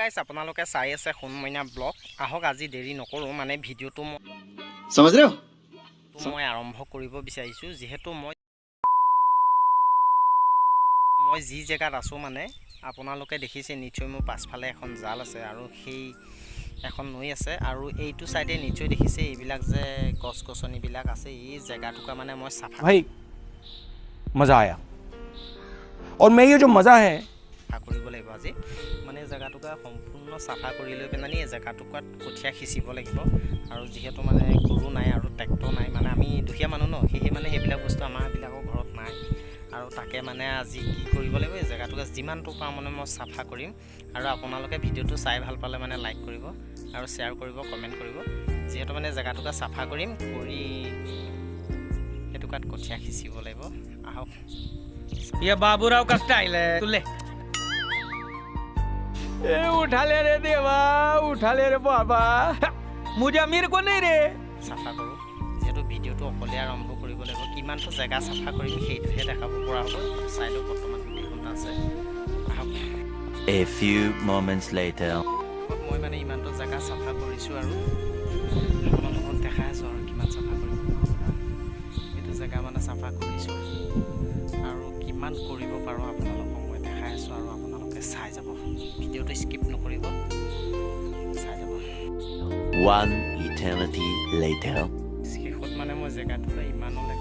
গাইছ আপোনালোকে চাই আছে সোণমইনা ব্লগ আহক আজি দেৰি নকৰোঁ মানে ভিডিঅ'টো মই আৰম্ভ কৰিব বিচাৰিছোঁ যিহেতু মই যি জেগাত আছোঁ মানে আপোনালোকে দেখিছে নিশ্চয় মোৰ পাছফালে এখন জাল আছে আৰু সেই এখন নৈ আছে আৰু এইটো সাইডে নিশ্চয় দেখিছে এইবিলাক যে গছ গছনিবিলাক আছে এই জেগাটুকা মানে মই সাফা भाई मज़ा आया और मैं ये जो मज़ा है কৰিব লাগিব আজি মানে জেগাটুকা সম্পূৰ্ণ সাফা কৰি লৈ পেলানি এই জেগাটুকাত কঠীয়া খিচিব লাগিব আৰু যিহেতু মানে গৰু নাই আৰু ট্ৰেক্টৰ নাই মানে আমি দুখীয়া মানুহ ন সেয়ে মানে সেইবিলাক বস্তু আমাৰ বিলাকৰ ঘৰত নাই আৰু তাকে মানে আজি কি কৰিব লাগিব এই জেগাটুকা যিমানটো পাওঁ মানে মই সাফা কৰিম আৰু আপোনালোকে ভিডিঅ'টো চাই ভাল পালে মানে লাইক কৰিব আৰু শ্বেয়াৰ কৰিব কমেণ্ট কৰিব যিহেতু মানে জেগাটুকা সাফা কৰিম কৰি এটুকাত কঠীয়া খিচিব লাগিব আহক ये बाबूराव का स्टाइल है तू ले ए उठा ले रे देवा उठा ले रे बाबा मुझे अमीर को नहीं रे সাফা কৰোঁ যেহেতু ভিডিঅ'টো অকলে আৰম্ভ কৰিব লাগিব কিমানটো জেগা সাফা কৰিম সেইটোহে দেখাব পৰা হ'ব চাইডত বৰ্তমান গোটেইখন আছে আহক A few moments later. মই মানে ইমানটো জেগা সাফা কৰিছোঁ আৰু আপোনালোকক দেখাই আছোঁ আৰু কিমান সাফা কৰিব এইটো জেগা মানে সাফা কৰিছোঁ আৰু কিমান কৰিব পাৰোঁ আপোনালোকক মই দেখাই আছোঁ আৰু আপোনালোকে চাই যাব ভিডিঅ'টো স্কিপ নকৰিব চাই যাব One eternity later. শেষত মানে মই জেগাটো ইমানলৈকে